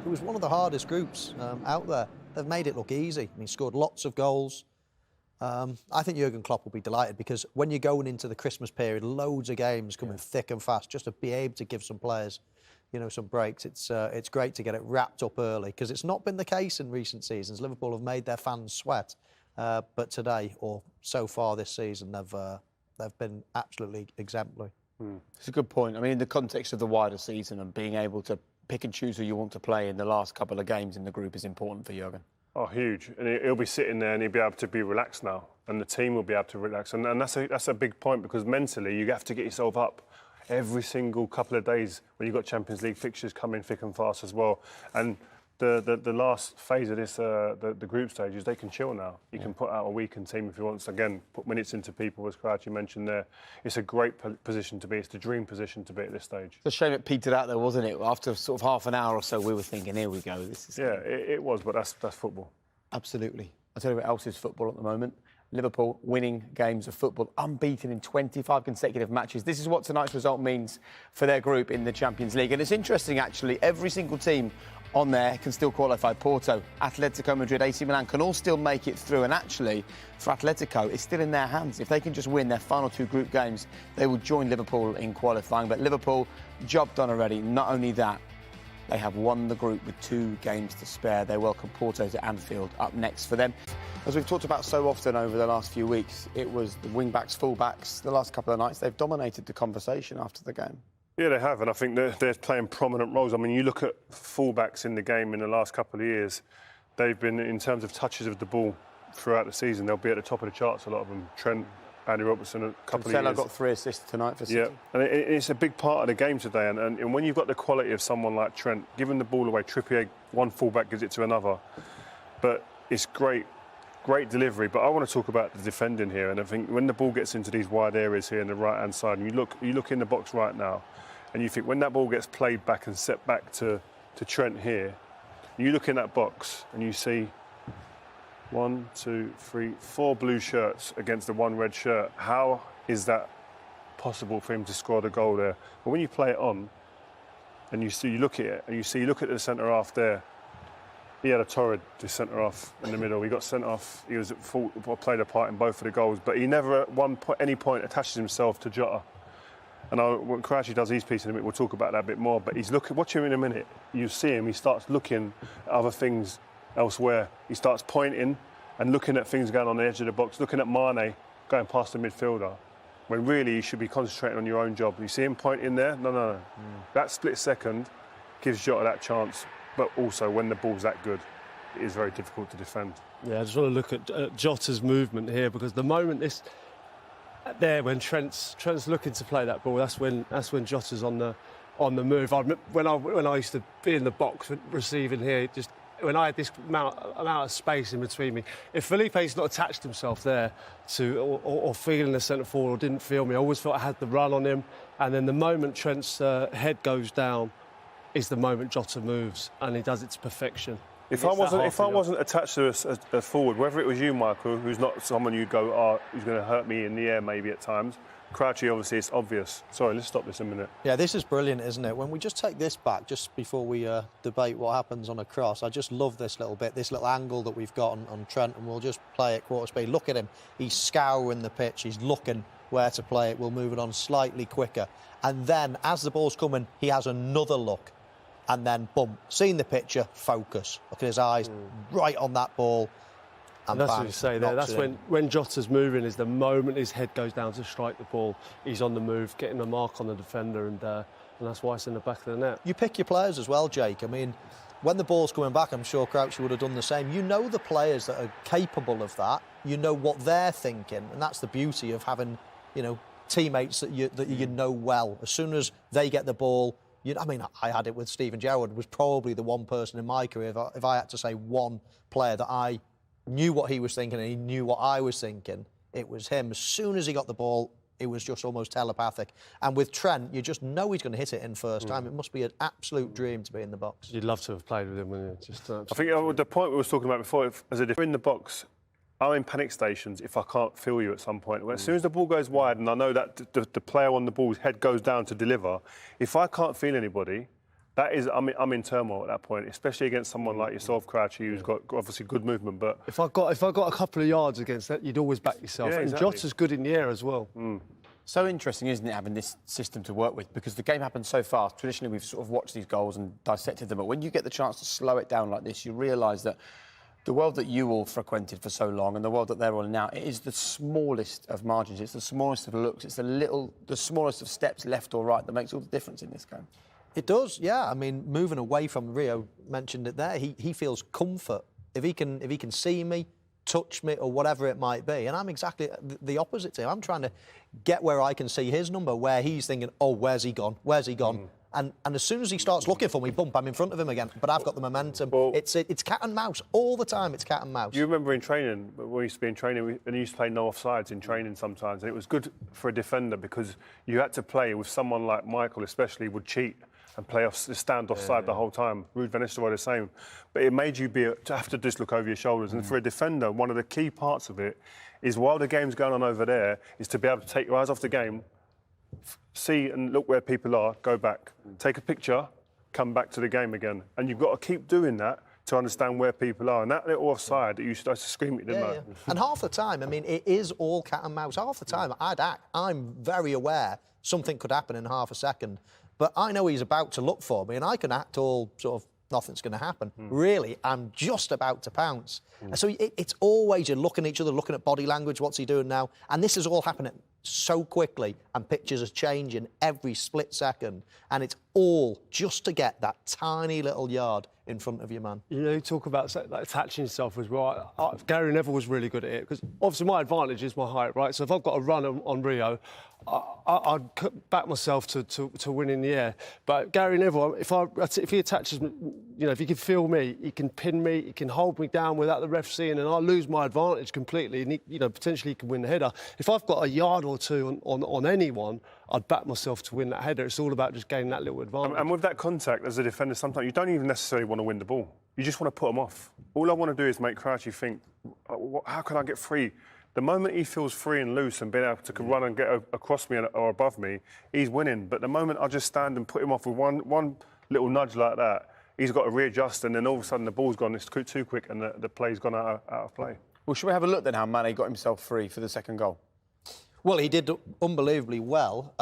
It was one of the hardest groups out there. They've made it look easy. I mean, scored lots of goals. I think Jurgen Klopp will be delighted because when you're going into the Christmas period, loads of games coming thick and fast, just to be able to give some players, some breaks. It's great to get it wrapped up early because it's not been the case in recent seasons. Liverpool have made their fans sweat, but today, or so far this season, they've been absolutely exemplary. It's a good point. I mean, in the context of the wider season and being able to pick and choose who you want to play in the last couple of games in the group is important for Jurgen. Oh, huge. And he'll be sitting there and he'll be able to be relaxed now. And the team will be able to relax. And that's a big point because mentally you have to get yourself up every single couple of days when you've got Champions League fixtures coming thick and fast as well. And the last phase of this, the group stages, they can chill now. You can put out a weakened team if you want to, again, put minutes into people, as Crouchy mentioned there. It's a great position to be. It's the dream position to be at this stage. It's a shame it petered out there, wasn't it? After sort of half an hour or so, we were thinking, here we go. This is it was, but that's football. Absolutely. I'll tell you what else is football at the moment. Liverpool winning games of football, unbeaten in 25 consecutive matches. This is what tonight's result means for their group in the Champions League. And it's interesting, actually, every single team on there can still qualify. Porto, Atletico, Madrid, AC Milan can all still make it through. And actually, for Atletico, it's still in their hands. If they can just win their final two group games, they will join Liverpool in qualifying. But Liverpool, job done already. Not only that, they have won the group with 2 games to spare. They welcome Porto to Anfield up next for them. As we've talked about so often over the last few weeks, it was the wing-backs, full-backs. The last couple of nights, they've dominated the conversation after the game. Yeah, they have, and I think they're playing prominent roles. I mean, you look at full-backs in the game in the last couple of years, they've been, in terms of touches of the ball throughout the season, they'll be at the top of the charts, a lot of them. Trent, Andy Robertson, a couple of years. Got 3 assists tonight for City. Yeah, and it's a big part of the game today. And when you've got the quality of someone like Trent, giving the ball away, Trippier, one fullback gives it to another. But it's great delivery. But I want to talk about the defending here. And I think when the ball gets into these wide areas here on the right-hand side, and you look in the box right now, and you think when that ball gets played back and set back to Trent here, you look in that box and you see 1, 2, 3, 4 blue shirts against the 1 red shirt. How is that possible for him to score the goal there? But when you play it on, and you look at it, and you look at the centre half there. He had a torrid centre half in the middle. He got sent off. He was at fault, played a part in both of the goals, but he never at any point attaches himself to Jota. And when Crouchy does his piece in a minute, we'll talk about that a bit more. But watch him in a minute. You see him. He starts looking at other things elsewhere. He starts pointing and looking at things going on the edge of the box, looking at Mane going past the midfielder, when really you should be concentrating on your own job. You see him pointing there? No. That split second gives Jota that chance, but also when the ball's that good, it is very difficult to defend. Yeah, I just want to look at Jota's movement here because the moment when Trent's looking to play that ball, that's when Jota's on the move. When I used to be in the box receiving here, when I had this amount of space in between me, if Felipe's not attached himself there or feeling the centre forward or didn't feel me, I always felt I had the run on him. And then the moment Trent's head goes down is the moment Jota moves, and he does it to perfection. If I wasn't attached to a forward, whether it was you, Michael, who's not someone you'd go, who's going to hurt me in the air maybe at times. Crouchy, obviously, it's obvious. Sorry, let's stop this a minute. Yeah, this is brilliant, isn't it? When we just take this back, just before we debate what happens on a cross, I just love this little bit, this little angle that we've got on Trent, and we'll just play at quarter speed. Look at him. He's scouring the pitch. He's looking where to play it. We'll move it on slightly quicker. And then, as the ball's coming, he has another look. And then, boom, seeing the picture, focus. Look at his eyes, right on that ball. And that's bang, what you say there. That's when Jota's moving is the moment his head goes down to strike the ball. He's on the move, getting a mark on the defender, and that's why it's in the back of the net. You pick your players as well, Jake. I mean, when the ball's coming back, I'm sure Crouchy would have done the same. You know the players that are capable of that. You know what they're thinking, and that's the beauty of having, teammates that you know well. As soon as they get the ball. I had it with Steven Gerrard, was probably the one person in my career, if I had to say one player that I knew what he was thinking and he knew what I was thinking, it was him. As soon as he got the ball, it was just almost telepathic. And with Trent, you just know he's going to hit it in first time. It must be an absolute dream to be in the box. You'd love to have played with him, wouldn't you? I think the point we were talking about before, as a defender in the box, I'm in panic stations if I can't feel you at some point. As soon as the ball goes wide and I know that the player on the ball's head goes down to deliver, if I can't feel anybody, I'm in turmoil at that point, especially against someone like yourself, Crouchy, who's got obviously good movement. But if I got a couple of yards against that, you'd always back yourself. Yeah, and exactly. Jota's good in the air as well. So interesting, isn't it, having this system to work with? Because the game happens so fast. Traditionally, we've sort of watched these goals and dissected them. But when you get the chance to slow it down like this, you realise that the world that you all frequented for so long and the world that they're on now, it is the smallest of margins. It's the smallest of looks. It's the smallest of steps left or right that makes all the difference in this game. It does, yeah. I mean, moving away from Rio, mentioned it there, he feels comfort. If he can see me, touch me or whatever it might be. And I'm exactly the opposite to him. I'm trying to get where I can see his number, where he's thinking, oh, where's he gone? Where's he gone? And as soon as he starts looking for me, bump, I'm in front of him again. But I've got the momentum. Well, it's cat and mouse all the time. It's cat and mouse. you remember in training, when we used to be in training, and you used to play no offsides in training sometimes, and it was good for a defender because you had to play with someone like Michael, especially, would cheat and stand offside the whole time. Ruud van Nistelrooy the same. But it made you to have to just look over your shoulders. And for a defender, one of the key parts of it is while the game's going on over there, is to be able to take your eyes off the game, see and look where people are, go back, take a picture, come back to the game again. And you've got to keep doing that to understand where people are. And that little offside that you started to scream at, didn't I? And half the time, I mean, it is all cat and mouse. Half the time, I'm very aware something could happen in half a second. But I know he's about to look for me, and I can act all sort of nothing's going to happen. Really, I'm just about to pounce. So it's always you're looking at each other, looking at body language, what's he doing now? And this is all happening so quickly, and pictures are changing every split second. And it's all just to get that tiny little yard in front of your man. You know, you talk about like, attaching yourself as well. Gary Neville was really good at it because obviously my advantage is my height, right? So if I've got a run on Rio, I'd back myself to win in the air. But Gary Neville, if he attaches me, you know, if he can feel me, he can pin me, he can hold me down without the ref seeing, and I lose my advantage completely. And he, potentially he can win the header. If I've got a yard or two on anyone, I'd back myself to win that header. It's all about just gaining that little advantage. And with that contact as a defender, sometimes you don't even necessarily want to win the ball. You just want to put them off. All I want to do is make Crouchy think, how can I get free? The moment he feels free and loose and being able to run and get across me or above me, he's winning. But the moment I just stand and put him off with one little nudge like that, he's got to readjust, and then all of a sudden the ball's gone. It's too quick, and the play's gone out of play. Well, should we have a look then how Mane got himself free for the second goal? Well, he did unbelievably well.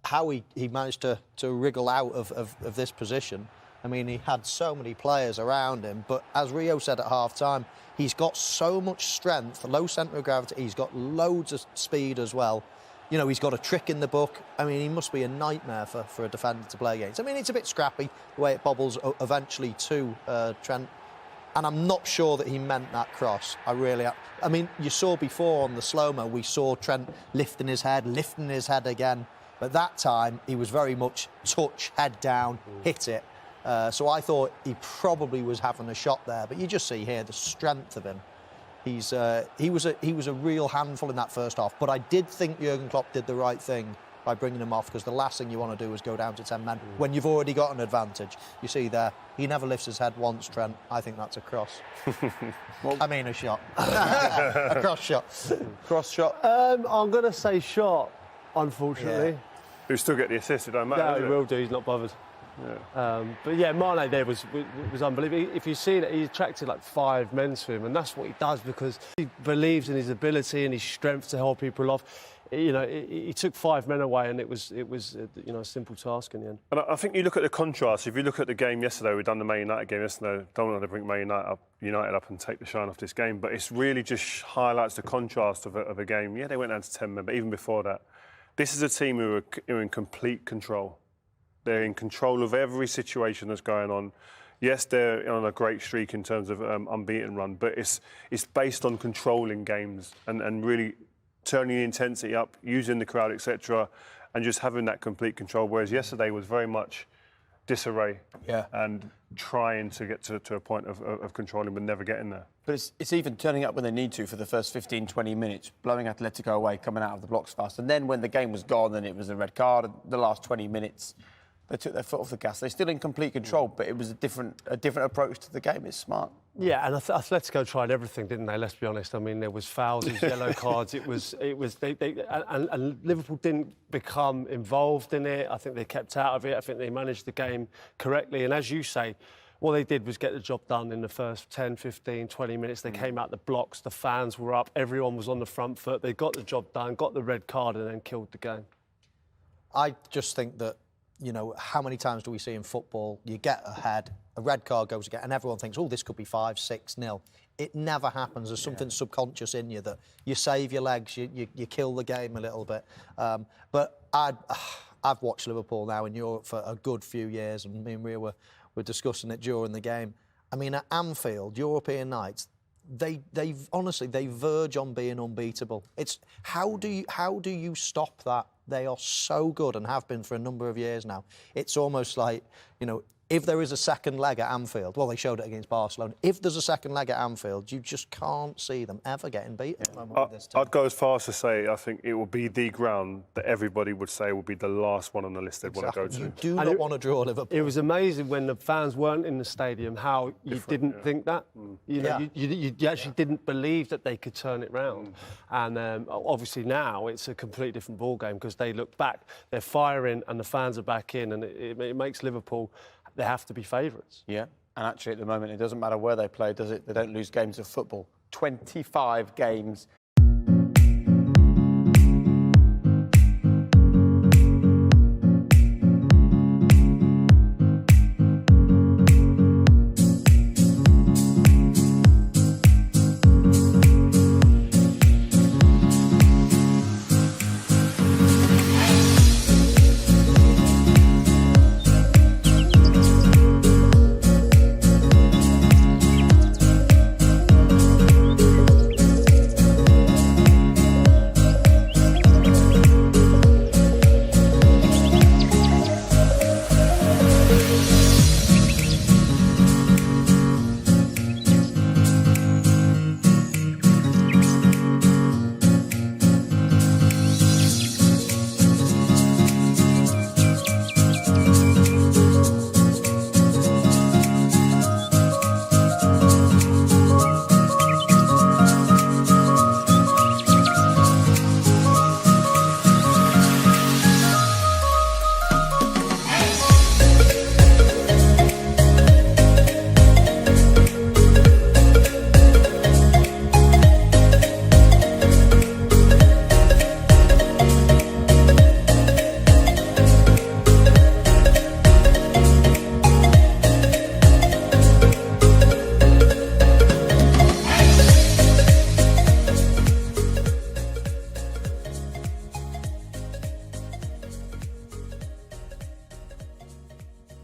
How he managed to wriggle out of this position. I mean, he had so many players around him, but as Rio said at half-time, he's got so much strength, low centre of gravity, he's got loads of speed as well. You know, he's got a trick in the book. I mean, he must be a nightmare for a defender to play against. I mean, it's a bit scrappy, the way it bobbles eventually to Trent. And I'm not sure that he meant that cross. I mean, you saw before on the slow-mo, we saw Trent lifting his head again. But that time, he was very much touch, head down, hit it. So I thought he probably was having a shot there. But you just see here the strength of him. He was a real handful in that first half. But I did think Jurgen Klopp did the right thing by bringing him off, because the last thing you want to do is go down to 10 men when you've already got an advantage. You see there, he never lifts his head once, Trent. I think that's a cross. I mean a shot. A cross shot. Cross shot. I'm going to say shot, unfortunately. Yeah. He'll still get the assist, it don't matter. Yeah, he will do, he's not bothered. Yeah. But yeah, Mane there was unbelievable. If you see that, he attracted like 5 men to him, and that's what he does because he believes in his ability and his strength to hold people off. You know, he took 5 men away, and it was a simple task in the end. And I think you look at the contrast. If you look at the game yesterday, we've done the Man United game yesterday. Don't want to bring Man United up and take the shine off this game, but it's really just highlights the contrast of a game. Yeah, they went down to 10 men, but even before that, this is a team who are in complete control. They're in control of every situation that's going on. Yes, they're on a great streak in terms of unbeaten run, but it's based on controlling games and really turning the intensity up, using the crowd, etc., and just having that complete control. Whereas yesterday was very much disarray and trying to get to a point of controlling but never getting there. But it's even turning up when they need to for the first 15, 20 minutes, blowing Atletico away, coming out of the blocks fast. And then when the game was gone and it was a red card, the last 20 minutes, They took their foot off the gas. They're still in complete control, but it was a different approach to the game. It's smart. Yeah, and Atletico tried everything, didn't they? Let's be honest. I mean, there was fouls, there was yellow cards. It was. And Liverpool didn't become involved in it. I think they kept out of it. I think they managed the game correctly. And as you say, what they did was get the job done in the first 10, 15, 20 minutes. They came out the blocks, the fans were up, everyone was on the front foot. They got the job done, got the red card, and then killed the game. I just think that, you know, how many times do we see in football, you get ahead, a red card goes again, and everyone thinks, oh, this could be 5-6-0. It never happens. There's something subconscious in you that you save your legs, you kill the game a little bit. But I've watched Liverpool now in Europe for a good few years, and me and Ria were discussing it during the game. I mean, at Anfield, European nights, they honestly, they verge on being unbeatable. It's how do you stop that? They are so good and have been for a number of years now. It's almost like, you know, if there is a second leg at Anfield, well, they showed it against Barcelona. If there's a second leg at Anfield, you just can't see them ever getting beaten. I'd go as far as to say I think it will be the ground that everybody would say will be the last one on the list they'd want to go to. You do not want to draw Liverpool. It was amazing when the fans weren't in the stadium how you didn't think that. You know, you actually didn't believe that they could turn it round. And obviously now it's a completely different ballgame because they look back, they're firing and the fans are back in, and it makes Liverpool, they have to be favourites. Yeah, and actually at the moment it doesn't matter where they play, does it? They don't lose games of football. 25 games